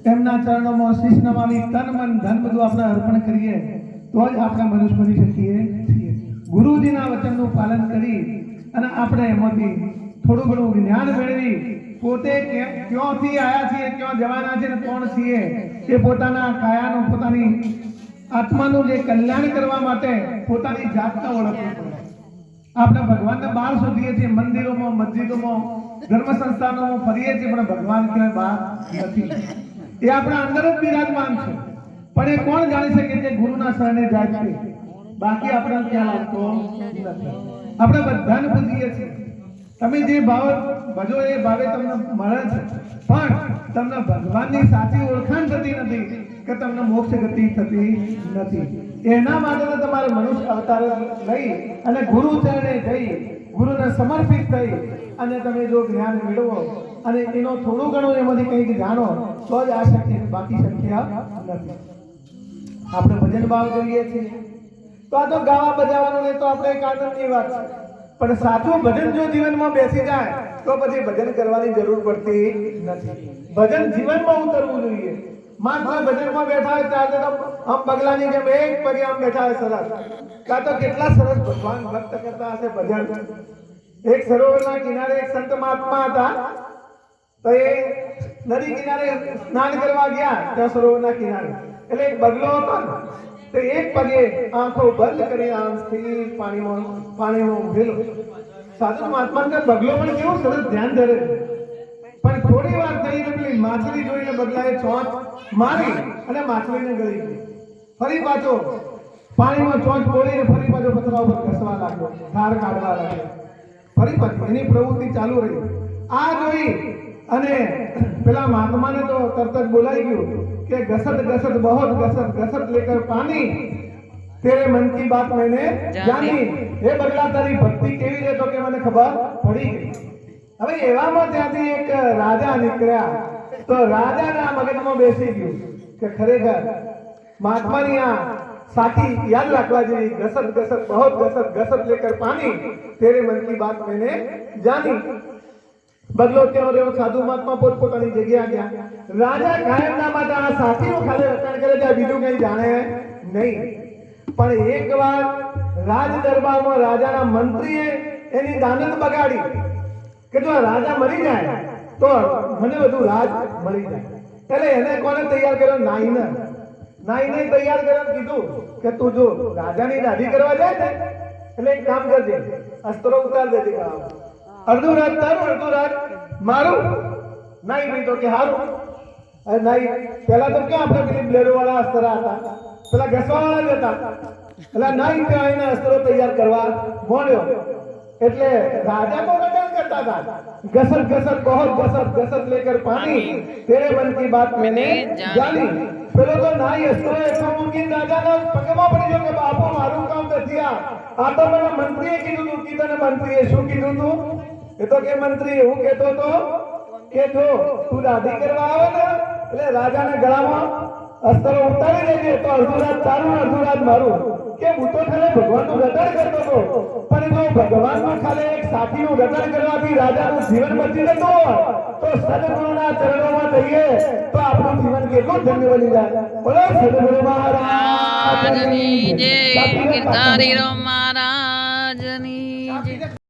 એમના ચરણોમાં શીશ નમાવી તન મન ધન બધું આપણે અર્પણ કરીએ તો જ આપણે મનુષ્ય બની શકીએ છીએ. ગુરુજીના વચનનું પાલન કરી અને આપણે એમાંથી થોડું ઘણું જ્ઞાન મેળવી પોતે ક્યાંથી આવ્યા છીએ, ક્યાં જવાના છે ને કોણ છીએ એ પોતાના કાયાનું, પોતાની આત્માનું જે કલ્યાણ કરવા માટે પોતાની જાતને ઓળખવું પડે. આપણે ભગવાનને બહાર શોધીએ છીએ, મંદિરોમાં, મસ્જિદોમાં, ધર્મ સંસ્થાનોમાં ફરીએ છીએ, પણ ભગવાન ક્યાંય બહાર નથી. એ આપણા અંદર જ બિરાજમાન છે. પણ એ કોણ જાણી શકે જે ગુરુના શરણે જાય છે? બાકી આપણે ક્યાં લાગતો નથી. આપણે બધાને પૂછીએ છીએ, તમે જે ભાવ ભજો એ ભાવે તમને મળે છે, પણ તમને ભગવાનની સાચી ઓળખાણ થતી નથી કે તમને મોક્ષ ગતિ થતી નથી. એના માટે તમારે મનુષ્ય અવતાર લઈ અને ગુરુ ચરણે જઈ, ગુરુને સમર્પિત થઈ અને તમે જો જ્ઞાન મેળવો અને એનો થોડું ઘણું એમાંથી કંઈક જાણો તો જ આ શક્ય, બાકી શક્ય નથી. આપણે ભજન ભાવ કરીએ છીએ તો આ તો ગાવા બજાવવાનું ને તો આપણે એક આનંદની વાત છે, પણ સાચું ભજન જો જીવનમાં બેસી જાય તો પછી ભજન કરવાની જરૂર પડતી નથી. ભજન જીવનમાં ઉતરવું જોઈએ. માત્ર ભજનમાં બેઠા હોય ત્યારે તો આમ પગલાની જેમ એક પગે આમ બેઠા હોય સરસ, કાં તો કેટલા સરસ ભગવાન ભક્ત કરતા હશે ભજન. એક સરોવરના કિનારે એક સંત મહાત્મા હતા, તો એ નદી કિનારે સ્નાન કરવા ગયા ત્યાં સરોવરના કિનારે, એટલે એક બગલો હતો ને, તો એક પગે આંખો બંધ કરી આમ સ્થિર પાણીમાં ઉભેલો. સાધુ મહાત્માને બગલો પણ કેવું સરસ ધ્યાન ધરે, પણ થોડી વાર થઈને પેલી માછલી જોઈને બગલાએ ચોંચ મારી અને માછલીને ગળી ગઈ. ફરી પાછો પાણીમાં ચોંચ બોલીને ફરી પાછો પથરા ઉપર ઘસવા લાગ્યો, ધાર કાઢવા લાગ્યો. ફરી પાછી એની પ્રવૃત્તિ ચાલુ રહી. આ જોઈ અને પેલા મહાત્માને તો તરત જ બોલાઈ ગયું કે ઘસત ઘસત બહોત ઘસત ઘસત લેકર પાણી, તેરે મન કી બાત मैंने જાની. હે બગલા, તારી ભક્તિ કેવી છે? તો કે મને ખબર પડી ગઈ. હવે એવામાં ત્યાંથી એક રાજા નીકળ્યા, તો રાજાના મગજમાં બેસી ગયું કે ખરેખર મહાત્માની આ સાકી યાદ રાખવા જેવી, ઘસત ઘસત બહોત ઘસત ઘસત લેકર પાણી, તેરે મન કી બાત मैंने જાની. બગલો ત્યાં રહ્યો, સાધુ મહાત્મા પોતપોતાની જગ્યા ગયા. રાજા કાયમના માટે આ સાકીનું ખાલી રટણ કરે છે, બીજું કઈ જાણે નહીં. પણ એકવાર રાજ દરબારમાં રાજાના મંત્રીએ એની દાનત બગાડી કે જો રાજા મરી જાય તો મને બધું રાજ મળી જાય. એટલે એને કોને તૈયાર કર્યો? નાઈને તૈયાર કર્યો, કીધું કે તું જો રાજાની દાઢી કરવા જાય ને એટલે એક કામ કરજે, અસ્ત્રો ઉતાર દેજે. અડધું રાત તારું, અડધું રાત મારું. નાઈ ભાઈ તો કે હારું. નાઈ પેલા તો ક્યાં આપણે પેલી બ્લેડો વાળા અસ્ત્ર હતા, પેલા ઘસવા વાળા જ હતા. એટલે નાઈ ત્યાં આવીને અસ્ત્રો તૈયાર કરવા મોડ્યો. એટલે રાજા તો રટણ કરતા હતા, ઘસત ઘસત બહોત ઘસત ઘસત લેકર પાણી, તેરે મન કી બાત मैंने જાની. પેલો તો નાઈ અસ્ત્રો એટલો મૂકીને રાજાના પગમાં પડી ગયો કે બાપુ મારું કામ નથી આ તો મને મંત્રીએ કીધું તું. કીધું ને મંત્રીએ શું કીધું તું? એ તો કે મંત્રી એવું કહેતો તો કે જો તું દાઢી કરવા આવે ને એટલે રાજાને ગળામાં અસ્ત્રો ઉતારી દેજે, તો અડધું રાત તારું, અડધું રાત મારું. કે હું તો ખાલી ભગવાનનું રટણ કરતો હતો, પણ જો ભગવાનનું ખાલી એક સાખીનું રટણ કરવાથી રાજાનું જીવન બચી જતું હોય તો સદગુરુના ચરણોમાં જઈએ તો આપણું જીવન કેટલું ધન્ય બની જાય. બોલો સદગુરુ મહારાજની જય.